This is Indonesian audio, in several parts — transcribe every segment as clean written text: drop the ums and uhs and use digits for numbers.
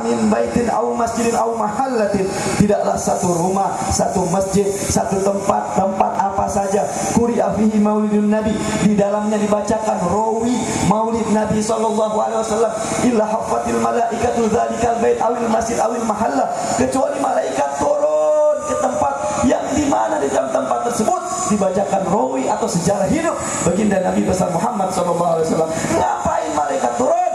min baitin aw masjidin aw mahallatin, tidaklah satu rumah, satu masjid, satu tempat apa saja, quri'a fihi maulidun nabi, di dalamnya dibacakan rawi maulid Nabi sallallahu alaihi wasallam, illa haffatil malaikatu dzalikal bait awil masjid awil mahalla, kecuali malaikat turun ke tempat yang di mana di dalam tempat tersebut dibacakan rawi atau sejarah hidup baginda Nabi besar Muhammad sallallahu alaihi wasallam. Ngapain malaikat turun?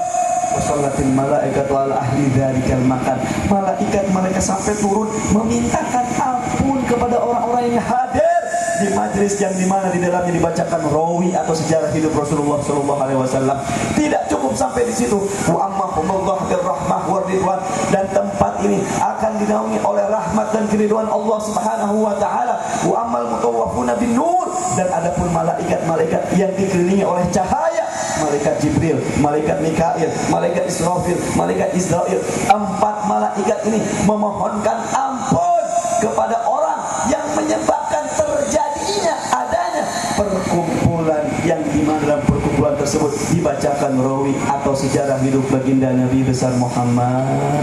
Wasallatil malaikatu ala ahli dzalikal makan. Malaikat mereka sampai turun memintakan ampun kepada orang-orang yang hadir di majlis yang dimana di dalamnya dibacakan rawi atau sejarah hidup Rasulullah sallallahu alaihi wasallam. Tidak cukup sampai di situ. Wa ammahumullah birrahmah waridwan, dan tempat ini akan dinaungi oleh rahmat dan keridhaan Allah Subhanahu wa taala. Wa ammal mutawwafuna bin nur, dan adapun malaikat-malaikat yang dikelilingi oleh cahaya, malaikat Jibril, malaikat Mikail, malaikat Israfil, malaikat Israil. 4 malaikat ini memohonkan ampun kepada orang yang menyebabkan terjadinya adanya perkumpulan yang dimana dalam perkumpulan tersebut dibacakan rawi atau sejarah hidup baginda Nabi besar Muhammad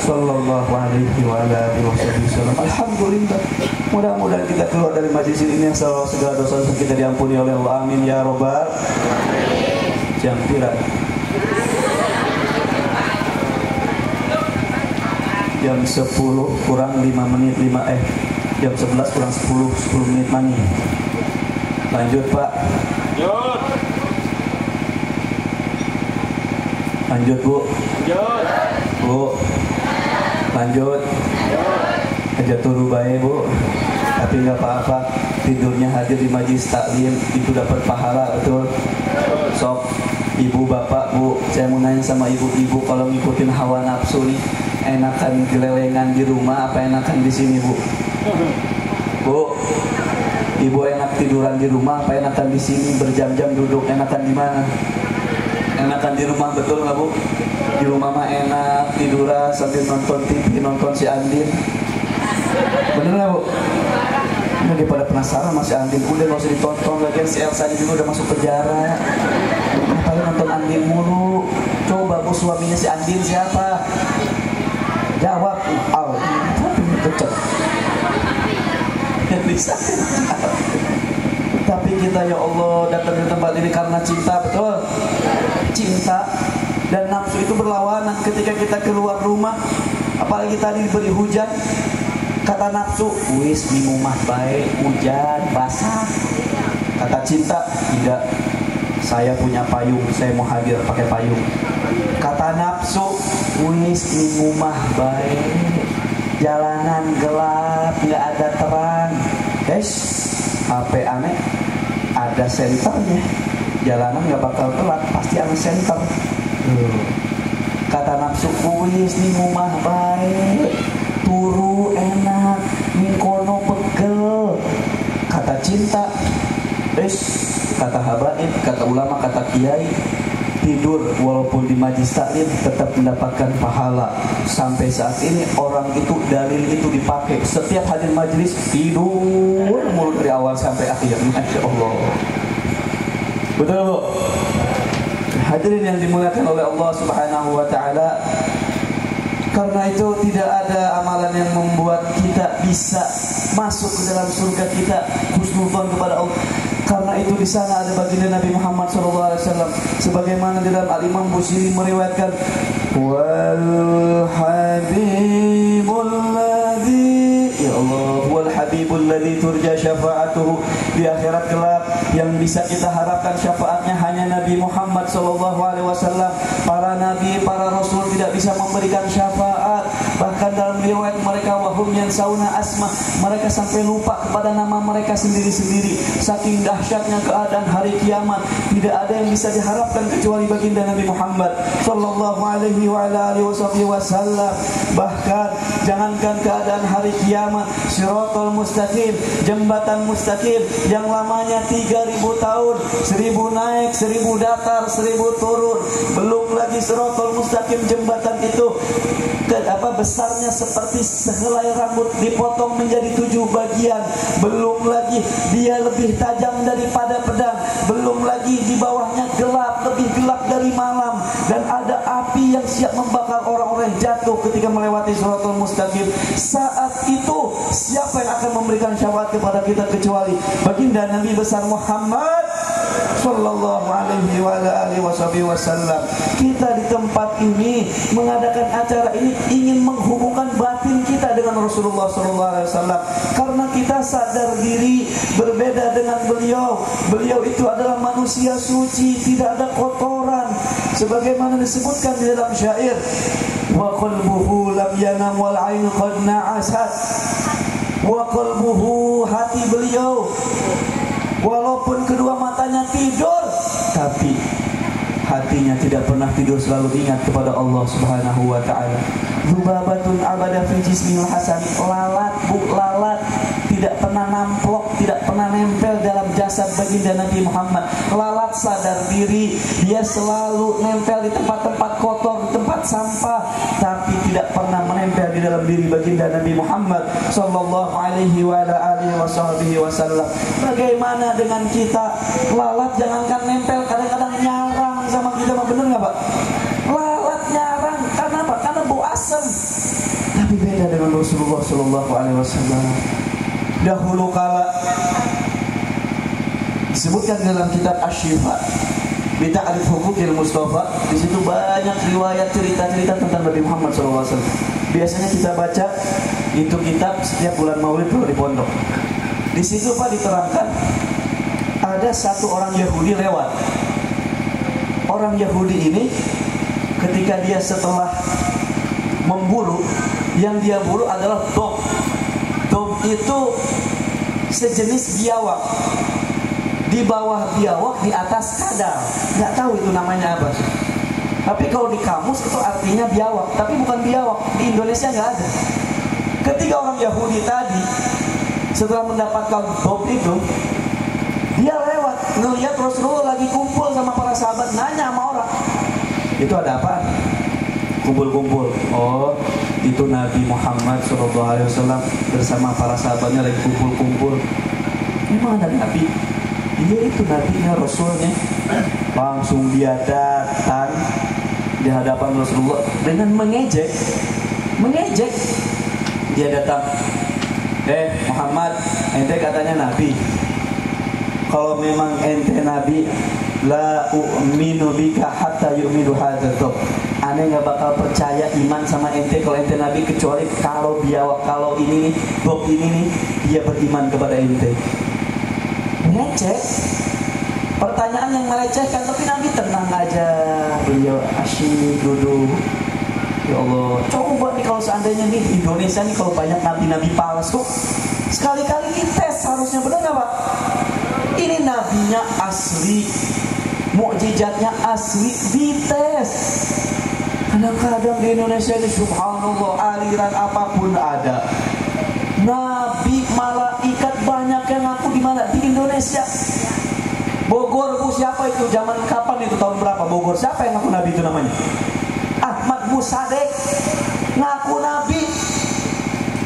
sallallahu alaihi wa alihi wasallam. Alhamdulillah, mudah-mudahan kita keluar dari majlis ini yang segala dosa kita diampuni oleh Allah. Amin ya robbal. Jam pira? Jam 10 kurang 5 menit jam 11 kurang 10 menit mani. Lanjut Pak. Lanjut Bu. Bu. Lanjut. Aja turu bae Bu. Tapi nggak apa-apa, tidurnya hadir di majlis taklim itu dapat pahala, betul. Sok ibu bapak Bu, saya mau nanya sama ibu-ibu, kalau ngikutin hawa nafsu nih, enakan gelelengan di rumah apa enakan di sini Bu? Bu, ibu enak tiduran di rumah apa enakan di sini berjam-jam duduk, enakan di mana? Enakan di rumah, betul nggak Bu? Di rumah mah enak tiduran sambil nonton TV, nonton si Andin. Bener nggak Bu? Ini daripada penasaran masih Andin, udah nggak usah ditonton lagi, si Elsa juga udah masuk penjara. Kalau nonton Andin mulu, coba Bu, suaminya si Andin siapa? Jawab. Al. Cocok. Bisa. Tapi kita ya Allah datang ke tempat ini karena cinta, betul? Cinta dan nafsu itu berlawanan. Ketika kita keluar rumah, apalagi tadi diberi hujan, kata nafsu, wis di rumah baik, hujan basah. Kata cinta, tidak, saya punya payung, saya mau hadir pakai payung. Kata nafsu, wis di rumah baik, jalanan gelap, nggak ada terang. Guys, HP aneh, ada senternya. Jalanan nggak bakal telat, pasti ada senter. Kata nafsu, wis di rumah baik, turu enak, mingkono pegel. Kata cinta, kata habaib, kata ulama, kata kiai, tidur walaupun di majlis taklim tetap mendapatkan pahala. Sampai saat ini orang itu, dalil itu dipakai setiap hadir majlis, tidur mulai dari awal sampai akhir. Masya Allah, betul Bu? Hadirin yang dimuliakan oleh Allah Subhanahu wa taala, karena itu tidak ada amalan yang membuat kita bisa masuk ke dalam surga kita husnudzon kepada Allah. Karena itu di sana ada baginda Nabi Muhammad SAW, sebagaimana di dalam Al-Imam Busiri meriwayatkan, wal habibul ladzi, ya Allah, wal habibul ladzi turja syafa'atuhu, di akhirat kelak yang bisa kita harapkan syafaatnya hanya Nabi Muhammad SAW. Para nabi, para rasul tidak bisa memberikan syafaat. Bahkan dalam riwayat mereka, wahum yansawna asma, mereka sampai lupa kepada nama mereka sendiri-sendiri. Saking dahsyatnya keadaan hari kiamat, tidak ada yang bisa diharapkan kecuali baginda Nabi Muhammad sallallahu alaihi wa alihi wasallam. Bahkan jangankan keadaan hari kiamat, Shiratal Mustaqim, jembatan mustaqim yang lamanya 3000 tahun, 1000 naik, 1000 datar, 1000 turun. Belum lagi Shiratal Mustaqim, jembatan itu besarnya seperti sehelai rambut dipotong menjadi 7 bagian. Belum lagi dia lebih tajam daripada pedang. Belum lagi di bawahnya gelap, lebih gelap dari malam, dan ada api yang siap membakar orang-orang jahat jatuh ketika melewati Shiratal Mustaqim, saat itu siapa yang akan memberikan syafaat kepada kita kecuali baginda Nabi besar Muhammad sallallahu alaihi wa alihi wasallam. Kita di tempat ini mengadakan acara ini ingin menghubungkan batin kita dengan Rasulullah sallallahu alaihi wasallam, karena kita sadar diri berbeda dengan beliau. Beliau itu adalah manusia suci, tidak ada kotoran, sebagaimana disebutkan di dalam syair, wa qalbuhu lam yanam wal ain qad na'asat. Wa qalbuhu, hati beliau, walaupun kedua matanya tidur, tapi hatinya tidak pernah tidur, selalu ingat kepada Allah Subhanahu wa taala. Zubabatun abada fi jismil hasan, lalat bu lalat, tidak pernah namplok, tidak pernah nempel dalam jasad baginda Nabi Muhammad. Lalat sadar diri, dia selalu nempel di tempat-tempat kotor, di tempat sampah, tapi tidak pernah menempel di dalam diri baginda Nabi Muhammad sallallahu alaihi wa alihi wasallam. Bagaimana dengan kita? Lalat jangankan nempel, kadang-kadang nyarang sama kita, bener nggak Pak? Lalat nyarang, karena apa? Karena bau asam. Tapi beda dengan Rasulullah sallallahu alaihi wasallam. Dahulu kala disebutkan dalam kitab Asy-Syifa bi ta'rif huquqil Mustafa, di situ banyak riwayat cerita-cerita tentang Nabi Muhammad sallallahu alaihi wasallam. Biasanya kita baca itu kitab setiap bulan Maulid kalau di pondok. Di situ Pak diterangkan ada satu orang Yahudi lewat. Orang Yahudi ini ketika dia setelah memburu, yang dia buru adalah dog. Dog itu sejenis biawak. Di bawah biawak, di atas kadal. Nggak tahu itu namanya apa sih. Tapi kalau di kamus itu artinya biawak, tapi bukan biawak. Di Indonesia nggak ada. Ketika orang Yahudi tadi setelah mendapatkan dog itu, dia lewat ngelihat Rasulullah lagi kumpul sama para sahabat, nanya sama orang, itu ada apa? Kumpul-kumpul. Oh, itu Nabi Muhammad SAW bersama para sahabatnya lagi kumpul-kumpul. Memang ada Nabi? Iya, itu Nabinya, Rasulnya. Langsung dia datang di hadapan Rasulullah dengan mengejek. Dia datang, Muhammad, ente katanya Nabi. Kalau memang ente Nabi, la u'minu bika hatta yu'minu hadzal. Aneh nggak bakal percaya iman sama ente kalau ente Nabi, kecuali kalau biawak, kalau ini nih, Bob ini nih, dia beriman kepada ente. Ngecek, pertanyaan yang melecehkan, tapi Nabi tenang aja, beliau asyik duduk. Ya Allah, coba nih kalau seandainya nih di Indonesia nih kalau banyak nabi-nabi palsu, sekali-kali dites harusnya, benar nggak Pak? Ini nabinya asli, mukjizatnya asli, dites. Kadang-kadang di Indonesia ini subhanallah, aliran apapun ada. Nabi, malaikat banyak yang ngaku di mana? Di Indonesia. Bogor, Bu, siapa itu? Zaman kapan itu? Tahun berapa? Bogor, siapa yang ngaku Nabi itu namanya? Ahmad Musadek ngaku Nabi,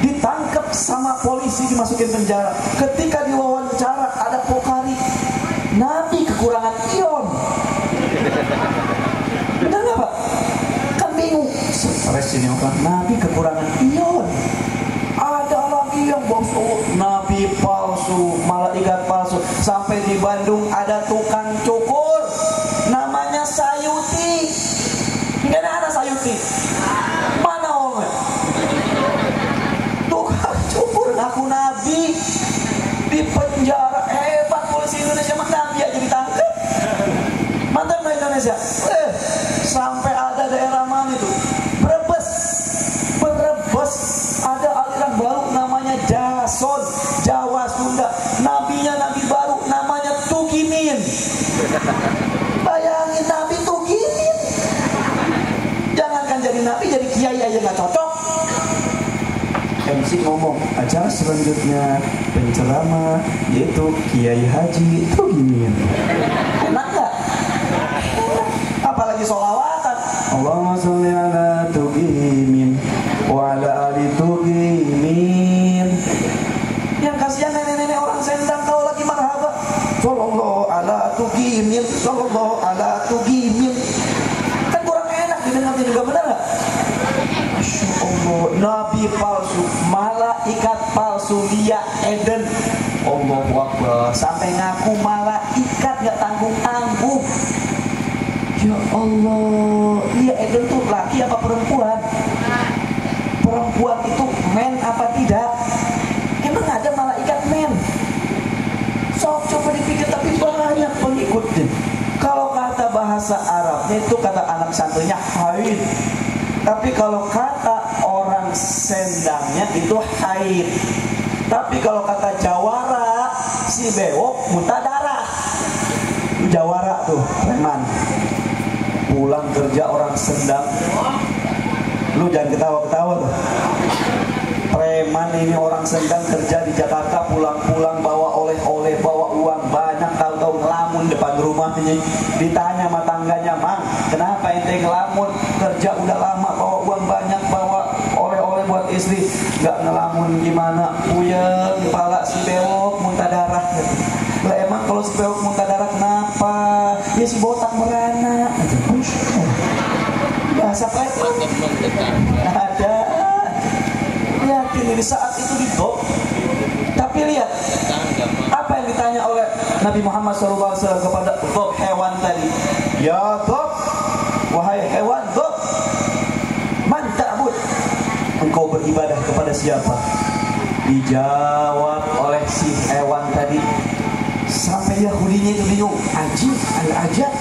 ditangkap sama polisi, dimasukin penjara. Ketika diwawancara ada Pokari, Nabi kekurangan ion. Benar nggak Pak? Kan bingung, stres ini orang, Nabi kekurangan ion. Ada lagi yang bohong, Nabi palsu, malaikat palsu. Sampai di Bandung ada tukang cukur, namanya Sayuti. Nggak ada Sayuti. Mana orang? Tukang cukur ngaku Nabi, di penjara. Hebat polisi Indonesia, mana Nabi aja ditangkap. Mantap nggak Indonesia? Sampai ada daerah mana itu? Brebes ada aliran baru namanya Jason, Jawa Sunda. Nabinya Nabi baru namanya Tugimin. Bayangin Nabi Tugimin. Jangankan jadi Nabi, jadi kiai aja nggak cocok. MC ngomong, acara selanjutnya penceramah yaitu Kiai Haji Tugimin. Enak nggak? Apalagi sholawatan. Allahumma sholli ala Tugimin wa ala ali Tugimin. Yang kasihan nenek-nenek orang Sendang kalau lagi marhaba, sallallahu ala Tugimin, sallallahu ala Tugimin. Kan kurang enak didengar juga, benar nggak? nabi palsu, malaikat palsu, Lia Eden. Allahu Akbar, sampai ngaku malaikat gak tanggung-tanggung. Ya Allah, Lia Eden tuh laki apa perempuan? Perempuan itu men apa tidak? Emang ada malaikat men? Coba dipikir, tapi banyak pengikutnya. Kalau kata bahasa Arabnya itu kata anak santrinya haid. Tapi kalau kata orang sendangnya itu haid. Tapi kalau kata jawara, si bewok muntah darah. Jawara tuh, preman. Pulang kerja orang sendang. Lu jangan ketawa-ketawa tuh. Preman ini orang sendang kerja di Jakarta, pulang-pulang bawa oleh-oleh, bawa uang banyak, tahu-tahu ngelamun depan rumahnya. Ditanya sama tangganya, "Mang, kenapa ente ngelamun? Kerja udah lama, bawa uang banyak, bawa oleh-oleh buat istri, nggak ngelamun gimana?" Puyeng kepala si bewok muntah darah. Lah emang kalau si bewok muntah darah kenapa? Ya si botak merana. Bahasa preman ada. Yakin di saat itu didok. Tapi lihat apa yang ditanya oleh Nabi Muhammad SAW kepada dok hewan tadi. Ya dok, wahai hewan dok, man ta'bud, engkau beribadah kepada siapa? Dijawab oleh si hewan tadi. Sampai Yahudinya itu bingung. Ajib al-ajab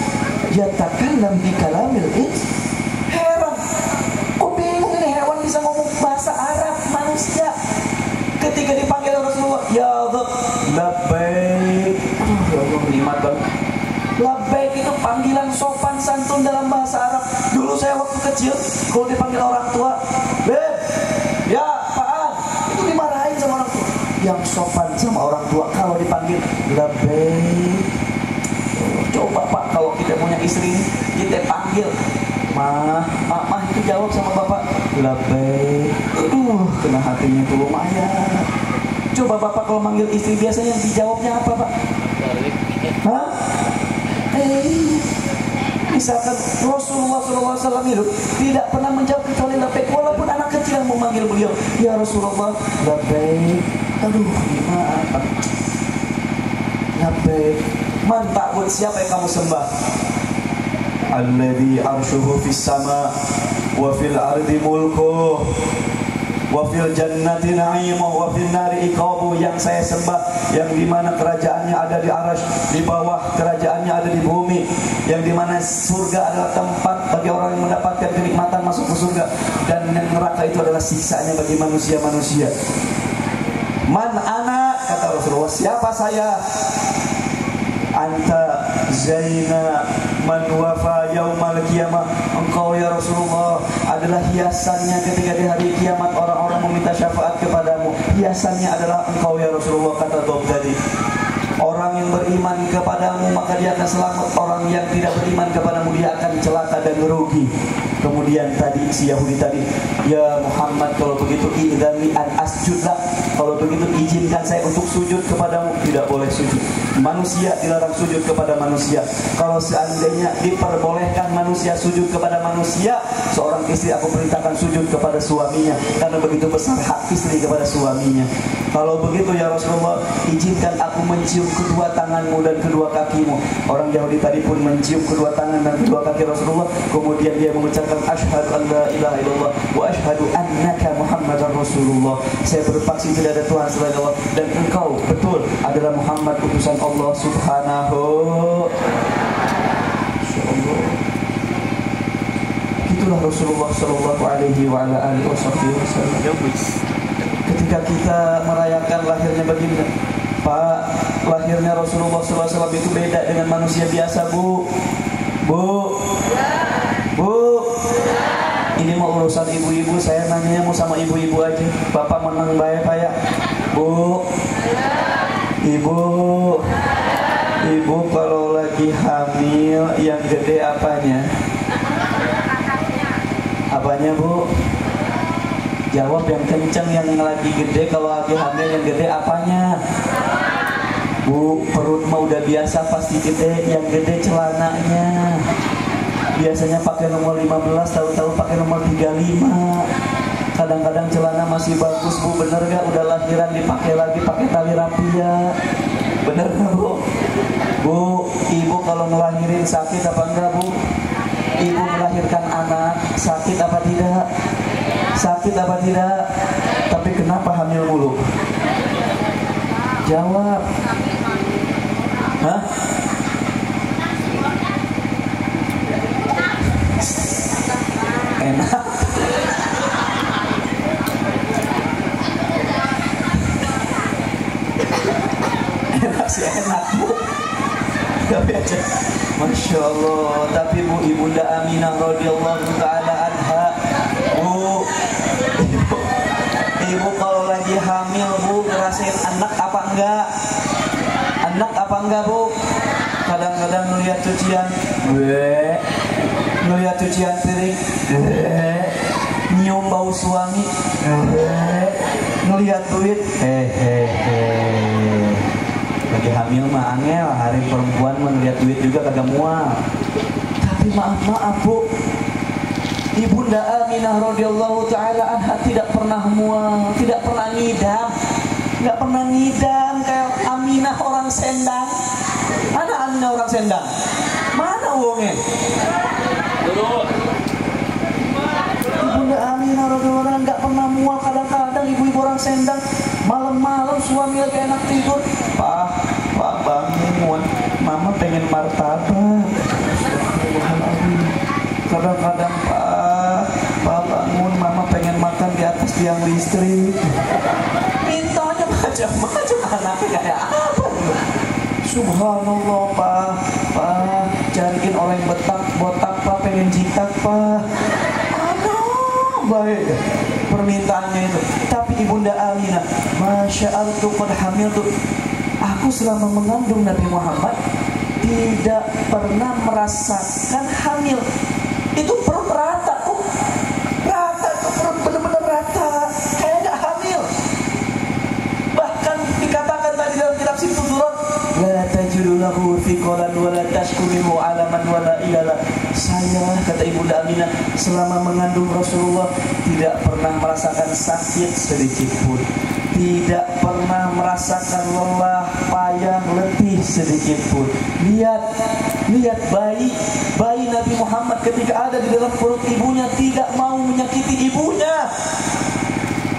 yatakallam bi kalamil ins. Heran, kok bingung ini hewan bisa ngomong bahasa Arab manusia. Ketika dipanggil Rasulullah, ya Rabb, labbaik. Ya Allah, nikmat banget. Labbaik itu panggilan sopan santun dalam bahasa Arab. Dulu saya waktu kecil, kalau dipanggil orang tua, Beb, ya Pak, itu dimarahin sama orang tua. Yang sopan sama orang tua kalau dipanggil labbaik. Coba Pak, kalau kita punya istri, kita panggil Mah, itu jawab sama bapak labbaik. Kena hatinya tuh lumayan. Coba bapak kalau manggil istri biasanya dijawabnya apa Pak? Hah? Misalkan Rasulullah SAW itu tidak pernah menjawab kecuali labbaik, walaupun anak kecil yang memanggil beliau, ya Rasulullah labbaik. Aduh, gimana? Labbaik. Man ta'bud, siapa yang kamu sembah? Alladhi arshuhu fis sama wa fil ardi mulkuh wa fil jannati na'imuh wa fil nari iqabuh. Yang saya sembah, yang dimana kerajaannya ada di arsy, di bawah kerajaannya ada di bumi, yang dimana surga adalah tempat bagi orang yang mendapatkan kenikmatan masuk ke surga, dan yang neraka itu adalah siksanya bagi manusia-manusia. Man ana, kata Rasulullah, siapa saya? Anta zaina man wafa yaumal qiyamah. Engkau ya Rasulullah adalah hiasannya ketika di hari kiamat orang-orang meminta syafaat kepadamu. Hiasannya adalah engkau ya Rasulullah, kata Bob tadi. Orang yang beriman kepadamu maka dia akan selamat, orang yang tidak beriman kepadamu dia akan celaka dan merugi. Kemudian tadi si Yahudi tadi, ya Muhammad, kalau begitu idzani an asjudlah, kalau begitu izinkan saya untuk sujud kepadamu. Tidak boleh sujud. Manusia dilarang sujud kepada manusia. Kalau seandainya diperbolehkan manusia sujud kepada manusia, seorang istri aku perintahkan sujud kepada suaminya, karena begitu besar hak istri kepada suaminya. Kalau begitu ya Rasulullah, izinkan aku mencium kedua tanganmu dan kedua kakimu. Orang Yahudi tadi pun mencium kedua tangan dan kedua kaki Rasulullah. Kemudian dia mengucapkan asyhadu an la ilaha illallah wa asyhadu annaka Muhammadar Rasulullah. Saya bersaksi tidak ada Tuhan selain Allah, dan engkau betul adalah Muhammad utusan Allah Subhanahu. Insyaallah. Itulah Rasulullah sallallahu alaihi wa ala alihi wasallam. Ketika kita merayakan lahirnya baginda, Pak, lahirnya Rasulullah SAW itu beda dengan manusia biasa, Bu. Ini mau urusan ibu-ibu, saya nanya mau sama ibu-ibu aja. Bapak menang baik Pak ya. Bu, ibu kalau lagi hamil yang gede apanya? Apanya Bu? Jawab yang kenceng, yang lagi gede. Kalau lagi hamil yang gede apanya? Bu, perut mah udah biasa pasti gede. Yang gede celananya. Biasanya pakai nomor 15, tahu-tahu pakai nomor 35. Kadang-kadang celana masih bagus Bu, bener gak? Udah lahiran dipakai lagi pakai tali rapia. Bener gak Bu? Bu, ibu kalau ngelahirin sakit apa enggak Bu? Ibu melahirkan anak sakit apa tidak? Sakit apa tidak? Tapi kenapa hamil mulu? Jawab. Hah? Enak. Enak sih enak Bu. Tapi aja, Masya Allah. Tapi Bu, Ibunda Aminah radhiyallahu taala anha, Bu, ibu kalau lagi hamil Bu ngerasain anak apa enggak? Anak apa enggak Bu? Kadang-kadang ngelihat cucian, ngelihat cucian piring, nyium bau suami, ngelihat duit, lagi hamil mah angel, hari perempuan melihat duit juga kagak mual. Tapi maaf Bu, Ibunda Aminah radhiyallahu taala anha tidak pernah mual, tidak pernah ngidam, nggak pernah ngidam kayak Aminah orang Sendang. Mana Aminah orang Sendang? Mana wongnya? Ibunda Aminah radhiyallahu anha nggak pernah mual. Kadang-kadang ibu-ibu orang Sendang malam-malam suami lagi enak tidur, Pak bangun, Mama pengen martabak. Kadang-kadang Pak bangun, Mama pengen makan di atas tiang listrik. Mintanya macam-macam, anaknya kayak apa? Subhanallah Pak, cariin orang yang botak Pak, pengen jitak Pak. Aduh, baik permintaannya itu. Tapi Ibunda Aminah, Masya Allah tuh pada hamil tuh, aku selama mengandung Nabi Muhammad tidak pernah merasakan hamil. Itu perut rata tuh, rata tuh, perut bener-bener rata, kayak gak hamil. Bahkan dikatakan tadi dalam kitab Sifatu Durat, la tajidu lahu thiqalan wa la tashku minhu alaman wa la ilala. Saya, kata Ibunda Aminah, selama mengandung Rasulullah tidak pernah merasakan sakit sedikit pun, tidak pernah merasakan lelah, payah, letih sedikit pun. Lihat bayi Nabi Muhammad ketika ada di dalam perut ibunya tidak mau menyakiti ibunya.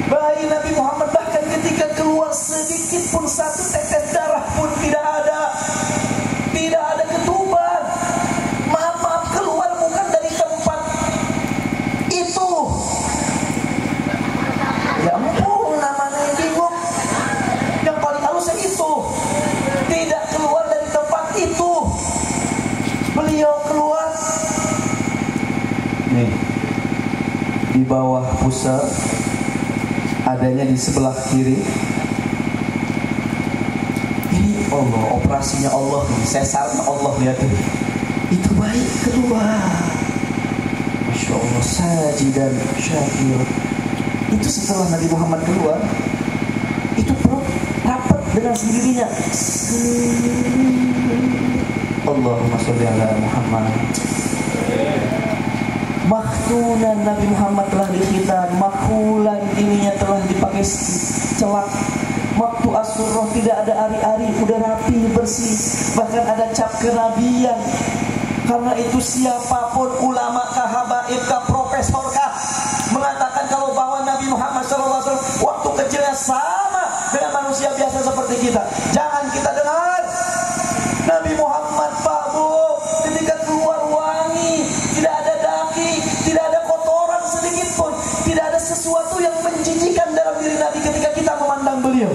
Bayi Nabi Muhammad bahkan ketika keluar sedikit pun satu tetes darah pun tidak ada ketuban. Maaf, keluar bukan dari tempat itu. Ya ampun, namanya bingung. Yang paling halusnya itu tidak keluar dari tempat itu. Beliau keluar nih di bawah pusar, adanya di sebelah kiri. Ini Allah, operasinya Allah nih, sesarnya Allah, lihat tuh. Itu baik keluar, Masya Allah, sajidan syakir. Itu setelah Nabi Muhammad keluar, itu perut rapat dengan sendirinya. Allahumma sholli ala Muhammad. Makhulan Nabi Muhammad telah dikhitan, makhulan ininya telah dipakai celak. Waktu Asyurah tidak ada ari-ari, udah rapi bersih, bahkan ada cap kenabian. Karena itu siapapun ulama kah, habaib kah, profesor kah, mengatakan kalau bahwa Nabi Muhammad SAW waktu kecilnya sama dengan manusia biasa seperti kita. Jangan kita dengar Nabi Muhammad Pak Bu ketika keluar wangi, tidak ada daki, tidak ada kotoran sedikit pun, tidak ada sesuatu yang menjijikan dalam diri Nabi ketika kita memandang beliau.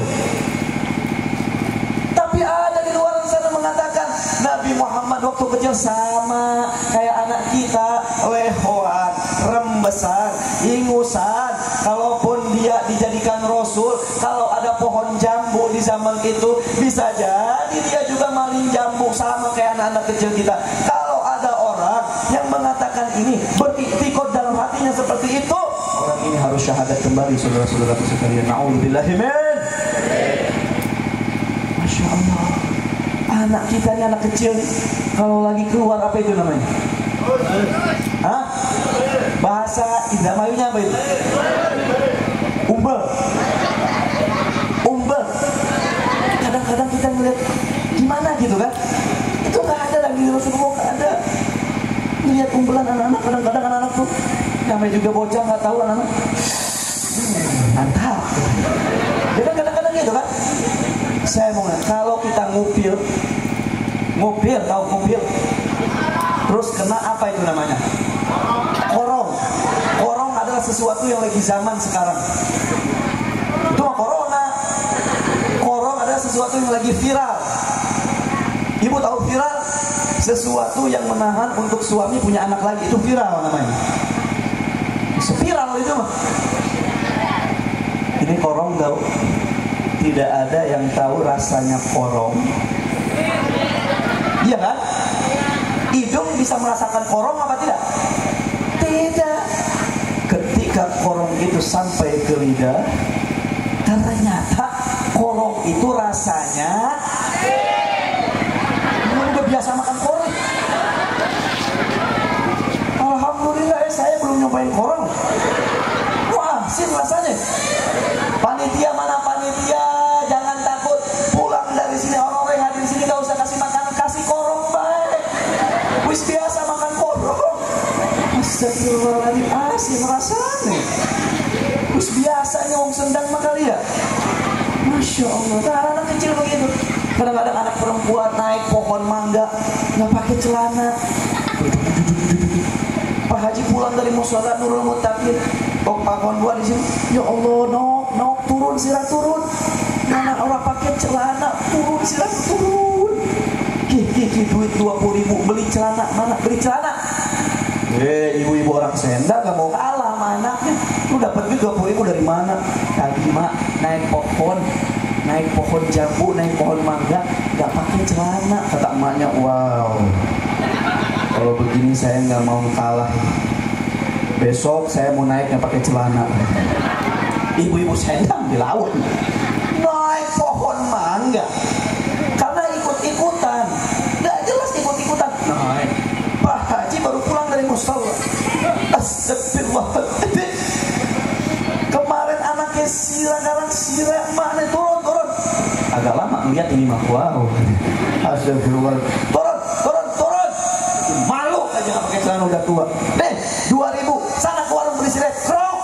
Tapi ada di luar sana mengatakan Nabi Muhammad waktu kecil sama kayak anak kita, lehoan, rembesan, ingusan. Kalaupun dia dijadikan Rasul, kalau ada pohon jambu di zaman itu, bisa jadi dia juga maling jambu, sama kayak anak-anak kecil kita. Kalau ada orang yang mengatakan ini, beriktikad dalam hatinya seperti itu, orang ini harus syahadat kembali, saudara-saudara sekalian. Na'udzubillahi min. Masya Allah, anak kita ini anak kecil nih, kalau lagi keluar apa itu namanya? Hah? Bahasa Indramayunya apa itu? umbel. Kadang-kadang kita ngeliat gimana gitu kan, itu nggak ada lagi di Rasulullah, nggak ada. Lihat umbelan anak-anak, kadang-kadang anak-anak tuh namanya juga bocah nggak tahu anak-anak mantap. Jadi kadang-kadang gitu kan. Saya mau nanya, kalau kita ngupil, tahu ngupil, terus kena apa itu namanya? Korong adalah sesuatu yang lagi zaman sekarang. Itu mah corona. Korong adalah sesuatu yang lagi viral. Ibu tahu viral? Sesuatu yang menahan untuk suami punya anak lagi, itu viral namanya. Spiral itu mah. Ini korong tahu? Tidak ada yang tahu rasanya korong. Iya kan? Hidung bisa merasakan korong apa tidak? Tidak. Ketika korong itu sampai ke lidah, ternyata korong itu rasanya udah biasa makan korong. Alhamdulillah saya belum nyobain korong. Wah, asin rasanya. Panitia mana panitia? Jangan takut pulang dari sini, orang-orang yang hadir di sini gak usah kasih makan, kasih korong baik. Wis biasa makan korong. Astagfirullahaladzim, asin rasanya. Wis biasanya orang Sendang makan ya. Masya Allah, anak kecil begitu. Kadang-kadang anak perempuan naik pohon mangga nggak pakai celana. Pak Haji pulang dari mushola Nurul Muttaqin, Pak Konbua di sini, ya Allah, nok turun sirah turun. Mana orang pakai celana, turun sirah turun. Duit 20.000 beli celana, mana beli celana? Ibu-ibu orang Senda gak mau kalah sama anaknya. Lu dapat duit 20.000 dari mana? Tadi mak naik pohon jambu, naik pohon mangga, gak pakai celana. Kata emaknya, wow, kalau begini saya nggak mau kalah. Besok saya mau naik nggak pakai celana. Ibu-ibu Sendang di laut naik pohon mangga karena ikut-ikutan, nggak jelas ikut-ikutan. Naik. Pak Haji baru pulang dari mushola. Astagfirullahaladzim. Kemarin anaknya sira mana turun. Agak lama ngeliat ini mah, wow. Astagfirullahaladzim. Turun. Malu aja nggak pakai celana udah tua. 2.000 sana ke warung beli silet. Krok.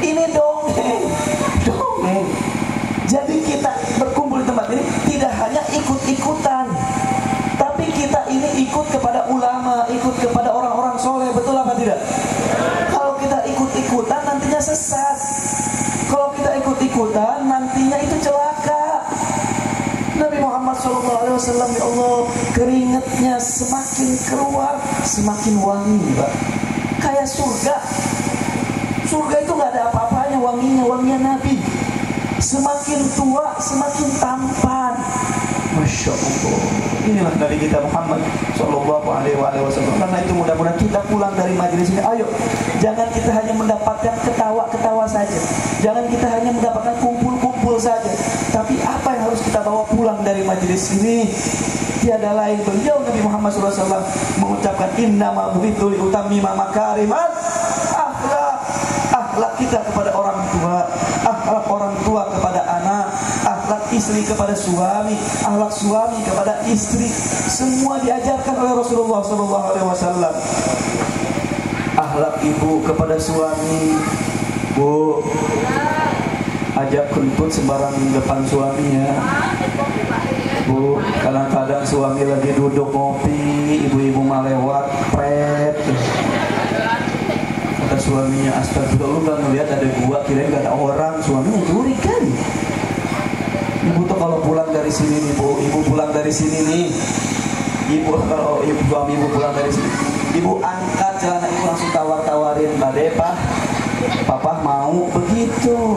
Ini dongeng. Jadi kita berkumpul di tempat ini tidak hanya ikut-ikutan, tapi kita ini ikut kepada ulama, ikut kepada orang-orang soleh, betul apa tidak? Kalau kita ikut-ikutan nantinya sesat. Kalau kita ikut-ikutan nantinya itu celaka. Nabi Muhammad SAW, ya Allah, keringatnya semakin keluar semakin wangi, Pak. Kayak surga. Surga itu nggak ada apa-apanya, wanginya Nabi. Semakin tua semakin tampan. Masya Allah. Inilah dari kita Muhammad Sallallahu Alaihi Wasallam. Karena itu mudah-mudahan kita pulang dari majelis ini, ayo, jangan kita hanya mendapatkan ketawa-ketawa saja, jangan kita hanya mendapatkan kumpul-kumpul saja, tapi apa yang harus kita bawa pulang dari majelis ini? Tiada lain, beliau Nabi Muhammad SAW mengucapkan, innama bu'itsu liutammima makarimal akhlak kita kepada orang tua, akhlak orang tua kepada anak, akhlak istri kepada suami, akhlak suami kepada istri, semua diajarkan oleh Rasulullah SAW. Akhlak ibu kepada suami, bu, ajak kentut sembarang depan suaminya. Bu, kadang-kadang suami lagi duduk ngopi, ibu-ibu malah lewat, pret. Kata suaminya, astagfirullah, lu gak ngeliat ada gua, kirain gak ada orang. Suaminya curiga kan. Ibu tuh kalau pulang dari sini nih, bu, ibu pulang dari sini nih, kalau suami ibu pulang dari sini, ibu angkat celana ibu langsung tawar-tawarin, Bade, papa mau begitu.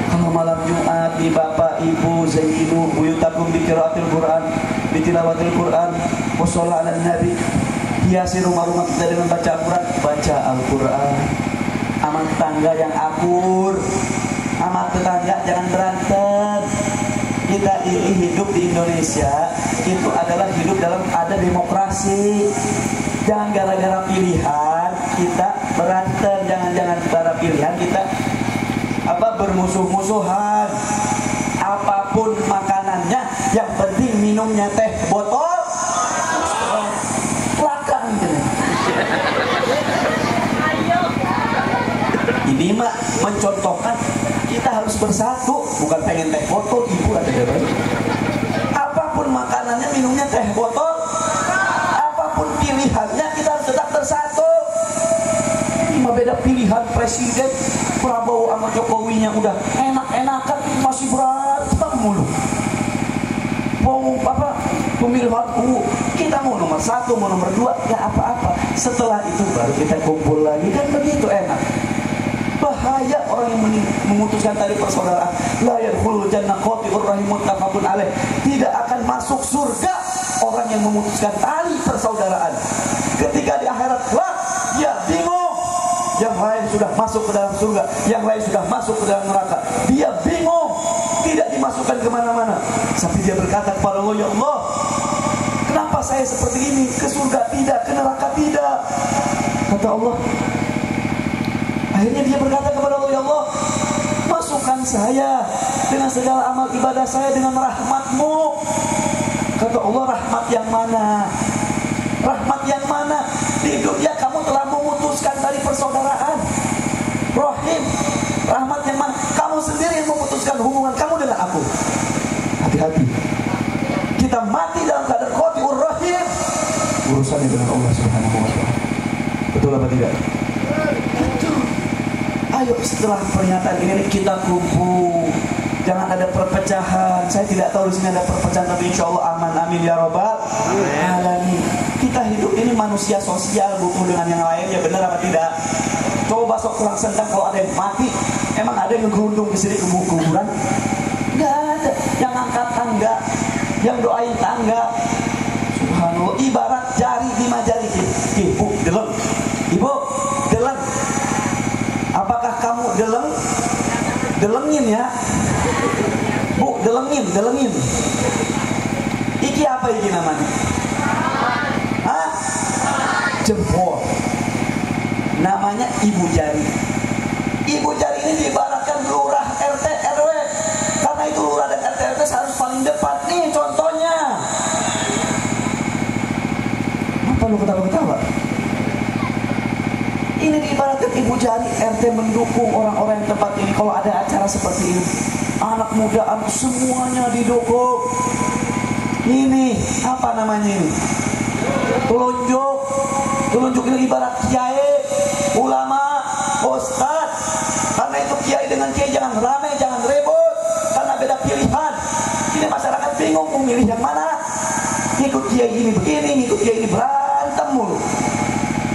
Kalau malam Jumat di bapak ibu zainu buyutakum bi qiraatil Quran, bi tilawatil Quran, wassallallahu ala nabi, hiasi rumah-rumah kita dengan baca Al-Quran, baca Al-Quran. Sama tetangga yang akur, sama tetangga jangan berantem. Kita ini hidup di Indonesia itu adalah hidup dalam ada demokrasi. Jangan gara-gara pilihan kita berantem, jangan-jangan para pilihan kita bermusuh-musuhan. Apapun makanannya, yang penting minumnya teh botol belakang gitu. Ini mah mencontohkan kita harus bersatu, bukan pengen teh botol ibu ada dari. Apapun makanannya, minumnya teh botol, apapun pilihannya kita harus tetap bersatu. Ini mah beda pilihan presiden Prabowo sama Jokowinya udah enak-enakan masih berantem mulu. Pemilihan kita mau nomor 1, mau nomor 2, gak apa-apa. Setelah itu baru kita kumpul lagi, kan begitu enak. Bahaya orang yang memutuskan tali persaudaraan. La yadkhulul jannah qati'ur rahim muttafaqun alaih. Tidak akan masuk surga orang yang memutuskan tali persaudaraan. Ketika di akhirat kelak dia bingung. Yang lain sudah masuk ke dalam surga, yang lain sudah masuk ke dalam neraka. Dia bingung, tidak dimasukkan kemana-mana. Sampai dia berkata kepada Allah, ya Allah, kenapa saya seperti ini? Ke surga tidak, ke neraka tidak. Kata Allah, akhirnya dia berkata kepada Allah, ya Allah, masukkan saya dengan segala amal ibadah saya dengan rahmat-Mu. Kata Allah, rahmat yang mana? Rahmat yang mana? Di dunia kamu telah memutuskan tali persaudaraan rahim. Rahmat yang mana? Kamu sendiri yang memutuskan hubungan kamu dengan aku. Hati-hati, kita mati dalam keadaan qati'ur rahim. Urusannya dengan Allah Subhanahu wa ta'ala. Betul apa tidak? Betul. Ayo setelah pernyataan ini kita kumpul. Jangan ada perpecahan. Saya tidak tahu di sini ada perpecahan, tapi insya Allah aman, amin ya robbal alamin. Kita hidup ini manusia sosial, butuh dengan yang lain, ya benar apa tidak? Coba sok kurang sendang kalau ada yang mati, emang ada yang ngegerundung ke sini ke kuburan? Nggak ada. Yang angkat tangga, yang doain tangga. Subhanallah, ibarat jari 5 jari. Ibu deleng, ibu deleng. Apakah kamu deleng? Delengin ya, bu, delengin. Iki apa iki namanya? Hah? Jempol. Namanya ibu jari. Ibu jari ini diibaratkan lurah, RT, RW. Karena itu lurah dan RT, RW harus paling depan. Nih contohnya. Apa lu ketawa-ketawa? Ini diibaratkan ibu jari, RT mendukung orang-orang yang tempat ini. Kalau ada acara seperti ini, anak muda, anak semuanya didukung. Ini apa namanya ini? Telunjuk ini ibarat kiai, ulama, ustad. Karena itu kiai dengan kiai jangan ramai, jangan ribut, karena beda pilihan. Ini masyarakat bingung memilih yang mana. Ikut kiai ini begini, ikut kiai ini berantem mulu.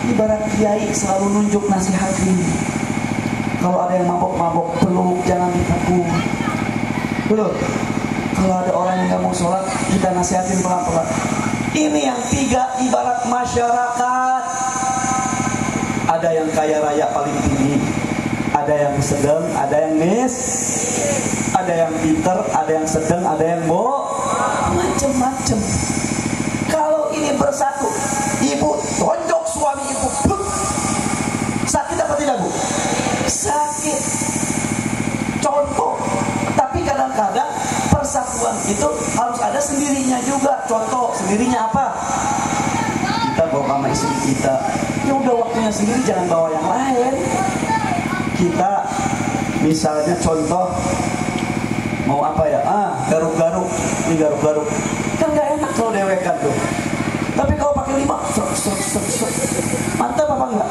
Ibarat kiai selalu nunjuk nasihat ini. Kalau ada yang mabok-mabok, peluk, jangan dipukul. Belum. Kalau ada orang yang nggak mau sholat, kita nasihatin pelan-pelan. Ini yang 3 ibarat masyarakat. Ada yang kaya raya paling tinggi, ada yang sedang, ada yang ada yang pinter, ada yang sedang, ada yang macem-macem. Kalau ini bersatu, ibu tonjok suami ibu, sakit apa tidak bu? Sakit. Contoh. Tapi kadang-kadang persatuan itu harus ada sendirinya juga. Contoh, sendirinya apa? Kita bawa sama istri kita, ya udah waktunya sendiri, jangan bawa yang lain. Kita misalnya contoh mau apa ya? Garuk-garuk. Ini garuk-garuk. Kan gak enak kalau dewekan tuh. Tapi kalau pakai 5, mantap apa enggak?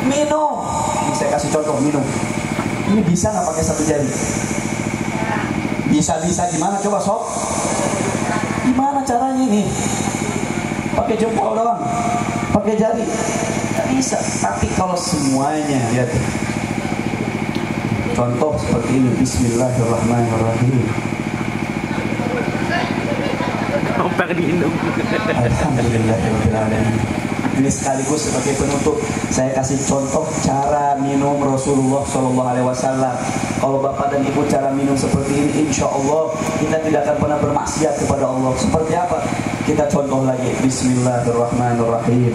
Minum. Ini saya kasih contoh minum. Ini bisa nggak pakai 1 jari? Bisa gimana? Coba sob. Gimana caranya ini? Pakai jempol doang, pakai jari, nggak bisa. Tapi kalau semuanya, lihat. Contoh seperti ini. Bismillahirrahmanirrahim. Alhamdulillahirrahmanirrahim. Ini sekaligus sebagai penutup, saya kasih contoh cara minum Rasulullah SAW. Kalau bapak dan ibu cara minum seperti ini, insya Allah kita tidak akan pernah bermaksiat kepada Allah. Seperti apa? Kita contoh lagi. Bismillahirrahmanirrahim.